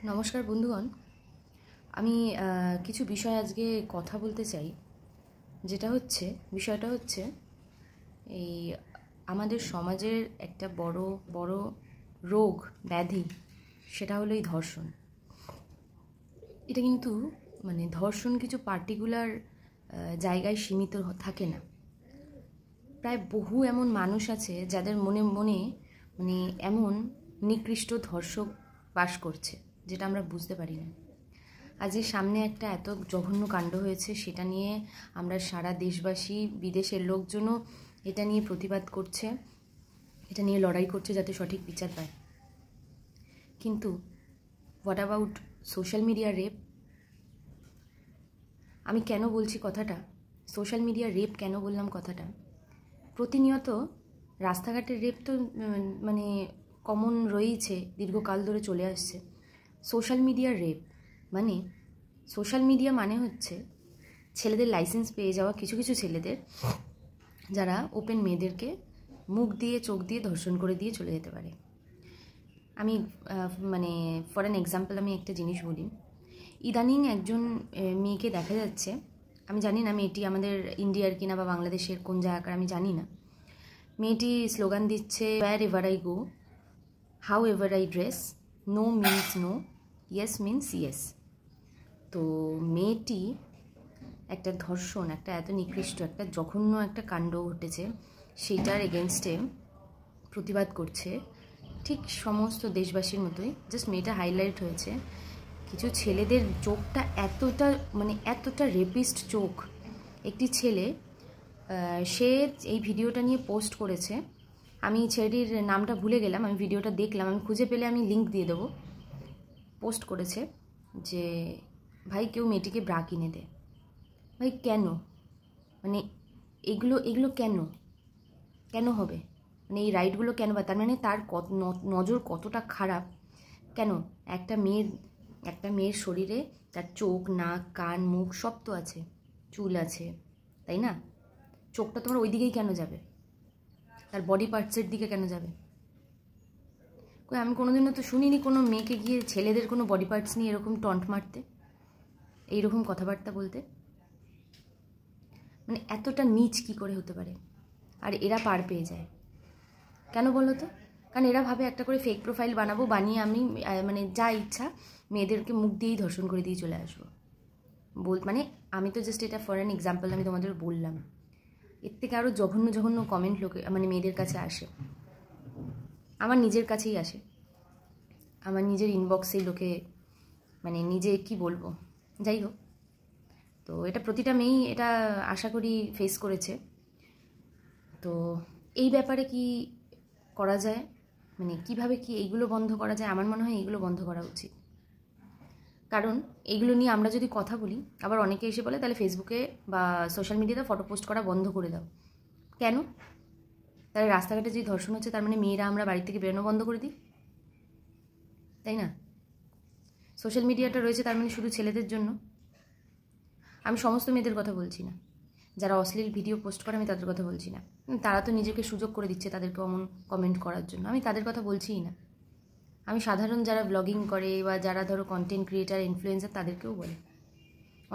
নমস্কার বন্ধুগণ, আমি কিছু বিষয় আজকে কথা বলতে চাই। বিষয়টা হচ্ছে এই আমাদের সমাজের একটা বড় রোগ ব্যাধি, সেটা হলো এই ধর্ষণ। এটা কিন্তু ধর্ষণ কিছু পার্টিকুলার জায়গায় সীমিত থাকে না। প্রায় বহু এমন মানুষ আছে যাদের মনে মনে এমন নিকৃষ্ট ধর্ষক বাস করছে, যেটা আমরা বুঝতে পারি না। আজকে সামনে একটা এত জঘন্য কাণ্ড হয়েছে, সেটা নিয়ে আমরা সারা দেশবাসী, বিদেশের লোকজনও এটা নিয়ে প্রতিবাদ করছে, এটা নিয়ে লড়াই করছে যাতে সঠিক বিচার পায়। কিন্তু what about social media rape? আমি কেন বলছি কথাটা, সোশ্যাল মিডিয়া রেপ কেন বললাম কথাটা? প্রতিনিয়ত রাস্তাঘাটের রেপ তো কমন রয়েছে, দীর্ঘকাল ধরে চলে আসছে। সোশ্যাল মিডিয়ার রেপ সোশ্যাল মিডিয়া হচ্ছে ছেলেদের লাইসেন্স পেয়ে যাওয়া কিছু কিছু ছেলেদের, যারা ওপেন মেয়েদেরকে মুখ দিয়ে চোখ দিয়ে ধর্ষণ করে দিয়ে চলে যেতে পারে। আমি ফর অ্যান এক্সাম্পল আমি একটা জিনিস বলি। ইদানিং একজন মেয়েকে দেখা যাচ্ছে, আমি জানি না মেয়েটি আমাদের ইন্ডিয়ার কিনা বা বাংলাদেশের কোন জায়গাকার আমি জানি না। মেয়েটি স্লোগান দিচ্ছে, wherever I go, however I dress, no means no, yes means yes. তো মেয়েটি একটা ধর্ষণ, একটা এত নিকৃষ্ট, একটা জঘন্য একটা কাণ্ড ঘটেছে, সেইটার এগেনস্টে প্রতিবাদ করছে ঠিক সমস্ত দেশবাসীর মতোই। জাস্ট মেয়েটা হাইলাইট হয়েছে, কিছু ছেলেদের চোখটা এতটা রেপিস্ট চোখ। একটি ছেলে সে এই ভিডিওটা নিয়ে পোস্ট করেছে, আমি ছেলেটির নামটা ভুলে গেলাম, আমি ভিডিওটা দেখলাম, আমি খুঁজে পেলে আমি লিঙ্ক দিয়ে দেবো। পোস্ট করেছে যে ভাই কেউ মেয়েটিকে ব্রা কিনে দে। ভাই কেন? এগুলো কেন হবে? এই রাইটগুলো কেন? বা তার তার নজর কতটা খারাপ? কেন একটা মেয়ের শরীরে তার চোখ, নাক, কান, মুখ সব তো আছে, চুল আছে, তাই না? চোখটা তোমার ওই দিকেই কেন যাবে? তার বডি পার্টসের দিকে কেন যাবে? আমি কোনোদিনও তো শুনিনি কোনো মেয়েকে গিয়ে ছেলেদের কোনো বডি পার্টস নিয়ে এরকম টন্ট মারতে, এইরকম কথাবার্তা বলতে। এতটা নীচ কি করে হতে পারে? আর এরা পার পেয়ে যায় কেন বলো তো? কারণ এরা ভাবে একটা করে ফেক প্রোফাইল বানাবো, বানিয়ে আমি যা ইচ্ছা মেয়েদেরকে মুখ দিয়েই ধর্ষণ করে দিয়ে চলে আসবো। আমি তো জাস্ট এটা ফর অ্যান এক্সাম্পল আমি তোমাদের বললাম। এর থেকে আরও জঘন্য কমেন্ট লোকে মেয়েদের কাছে আসে, আমার নিজের কাছেই আসে, আমার নিজের ইনবক্সেই লোকে নিজে কি বলবো। যাই হোক, তো এটা প্রতিটা মেয়েই এটা আশা করি ফেস করেছে। তো এই ব্যাপারে কি করা যায়, কিভাবে কি এইগুলো বন্ধ করা যায়? আমার মনে হয় এইগুলো বন্ধ করা উচিত। কারণ এইগুলো নিয়ে আমরা যদি কথা বলি, আবার অনেকে এসে বলে তাহলে ফেসবুকে বা সোশ্যাল মিডিয়াতে ফটো পোস্ট করা বন্ধ করে দাও। কেন? তাহলে রাস্তাঘাটে যে ধর্ষণ হচ্ছে, তার মেয়েরা আমরা বাড়ি থেকে বেরোনো বন্ধ করে দিই, তাই না? সোশ্যাল মিডিয়াটা রয়েছে তার শুধু ছেলেদের জন্য? আমি সমস্ত মেয়েদের কথা বলছি না, যারা অশ্লীল ভিডিও পোস্ট করে আমি তাদের কথা বলছি না। তারা তো নিজেকে সুযোগ করে দিচ্ছে তাদেরকে অমন কমেন্ট করার জন্য, আমি তাদের কথা বলছিই না। আমি সাধারণ যারা ব্লগিং করে বা যারা ধরো কন্টেন্ট ক্রিয়েটার, ইনফ্লুয়েন্সার, তাদেরকেও বলে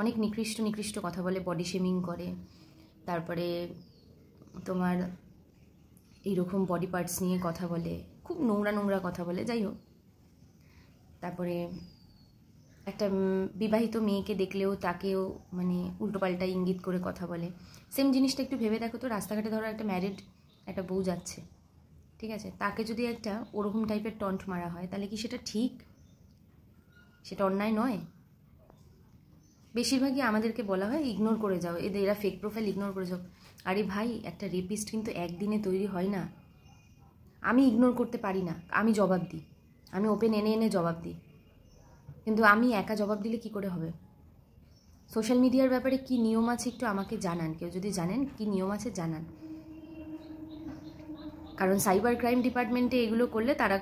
অনেক নিকৃষ্ট কথা বলে, বডি শেমিং করে, তারপরে তোমার এইরকম বডি পার্টস নিয়ে কথা বলে, খুব নোংরা কথা বলে। যাই হোক, তারপরে একটা বিবাহিত মেয়েকে দেখলেও তাকেও উল্টোপাল্টা ইঙ্গিত করে কথা বলে। সেম জিনিসটা একটু ভেবে দেখো তো, রাস্তাঘাটে ধরো একটা ম্যারিড একটা বউ যাচ্ছে, ঠিক আছে, তাকে যদি একটা ওরকম টাইপের টন্ট মারা হয়, তাহলে কি সেটা ঠিক? সেটা অন্যায় নয়? বেশিরভাগই আমাদেরকে বলা হয় ইগনোর করে যাও, এরা ফেক প্রোফাইল, ইগনোর করে যাও। আরে ভাই, একটা রেপিস্ট কিন্তু একদিনে তৈরি হয় না। আমি ইগনোর করতে পারি না, আমি জবাব দিই, আমি ওপেন এনে জবাব দিই, কিন্তু আমি একা জবাব দিলে কি করে হবে? সোশ্যাল মিডিয়ার ব্যাপারে কি নিয়ম আছে একটু আমাকে জানান, কেউ যদি জানেন কি নিয়ম আছে জানান। কারণ সাইবার ক্রাইম ডিপার্টমেন্টে এগুলো করলে তারা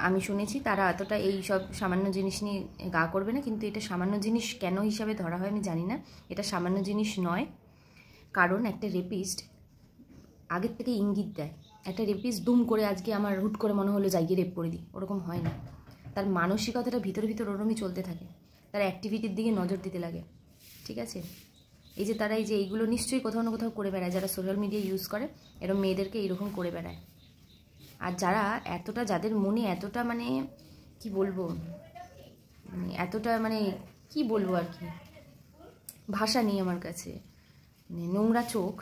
আমি শুনেছি তারা এতটা এই সব সামান্য জিনিস নিয়ে গা করবে না, কিন্তু এটা সামান্য জিনিস কেন হিসাবে ধরা হয় আমি জানি না। এটা সামান্য জিনিস নয়, কারণ একটা রেপিস্ট আগের থেকে ইঙ্গিত দেয়। একটা রেপিস্ট দুম করে আজকে আমার হুট করে মনে হলো যাইয়ে রেপ করে দিই, ওরকম হয় না। তার মানসিকতাটা ভিতরে ভিতরে ওরমই চলতে থাকে, তার অ্যাক্টিভিটির দিকে নজর দিতে লাগে, ঠিক আছে? এই যে তারা এই যে এইগুলো নিশ্চয়ই কোথাও না কোথাও করে বেড়ায়, যারা সোশ্যাল মিডিয়া ইউজ করে এরকম মেয়েদেরকে এইরকম করে বেড়ায়। আর যারা এতটা, যাদের মনে এতটা মানে কি বলবো, মানে এতটা মানে কি বলবো আর কি, ভাষা নেই আমার কাছে, মানে নোংরা চোখ,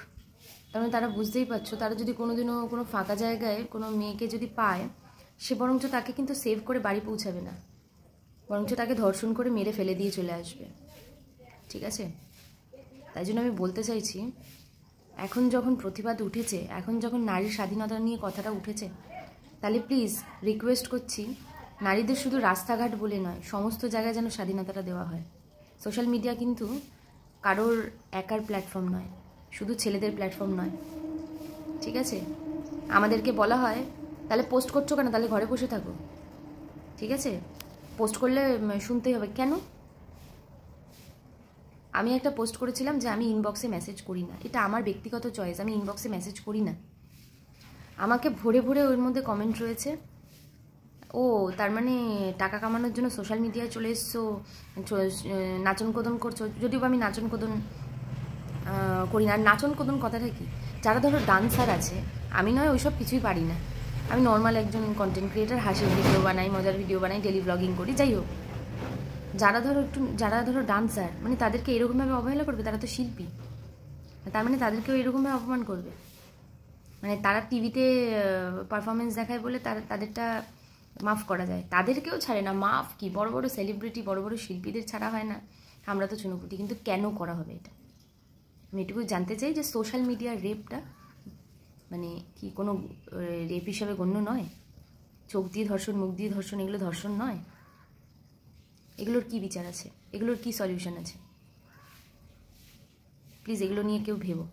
তার মানে তারা বুঝতেই পারছো, তারা যদি কোনোদিনও কোনো ফাঁকা জায়গায় কোনো মেয়েকে যদি পায়, সে বরঞ্চ তাকে কিন্তু সেভ করে বাড়ি পৌঁছাবে না, বরঞ্চ তাকে ধর্ষণ করে মেরে ফেলে দিয়ে চলে আসবে, ঠিক আছে? তাই জন্য আমি বলতে চাইছি, এখন যখন প্রতিবাদ উঠেছে, এখন যখন নারীর স্বাধীনতা নিয়ে কথাটা উঠেছে, তাহলে প্লিজ রিকোয়েস্ট করছি, নারীদের শুধু রাস্তাঘাট বলে নয়, সমস্ত জায়গায় যেন স্বাধীনতাটা দেওয়া হয়। সোশ্যাল মিডিয়া কিন্তু কারোর একার প্ল্যাটফর্ম নয়, শুধু ছেলেদের প্ল্যাটফর্ম নয়, ঠিক আছে? আমাদেরকে বলা হয় তাহলে পোস্ট করছো কেন, তাহলে ঘরে বসে থাকো, ঠিক আছে? পোস্ট করলে শুনতেই হবে কেন? আমি একটা পোস্ট করেছিলাম যে আমি ইনবক্সে মেসেজ করি না, এটা আমার ব্যক্তিগত চয়েস, আমি ইনবক্সে মেসেজ করি না। আমাকে ভরে ভরে ওর মধ্যে কমেন্ট রয়েছে, ও তার মানে টাকা কামানোর জন্য সোশ্যাল মিডিয়ায় চলে এসছো, নাচন কোদন করছো, যদিও আমি নাচন কোদন করি না। নাচন কোদন কথাটা কি, যারা ধরো ডান্সার আছে, আমি নয় ওইসব কিছুই পারি না, আমি নর্মাল একজন কন্টেন্ট ক্রিয়েটার, হাসির ভিডিও বানাই, মজার ভিডিও বানাই, ডেলি ব্লগিং করি, যাই হোক। যারা ধরো ডান্সার, মানে তাদেরকে এরকমভাবে অবহেলা করবে, তারা তো শিল্পী, তার মানে তাদেরকেও এরকমভাবে অপমান করবে, মানে তারা টিভিতে পারফরমেন্স দেখায় বলে তাদেরটা মাফ করা যায়, তাদেরকেও ছাড়ে না, মাফ কি, বড় বড় সেলিব্রিটি, বড় বড় শিল্পীদের ছাড়া হয় না, আমরা তো চুনোপুটি, কিন্তু কেন করা হবে এটা? আমি এটুকু জানতে চাই যে সোশ্যাল মিডিয়ার রেপটা মানে কি কোনো রেপ হিসাবে গণ্য নয়? চোখ দিয়ে ধর্ষণ, মুখ দিয়ে ধর্ষণ, এগুলো ধর্ষণ নয়? এগুলোর কি বিচার আছে, এগুলোর কি সলিউশন আছে? প্লিজ এগুলো নিয়ে কেউ ভেবো।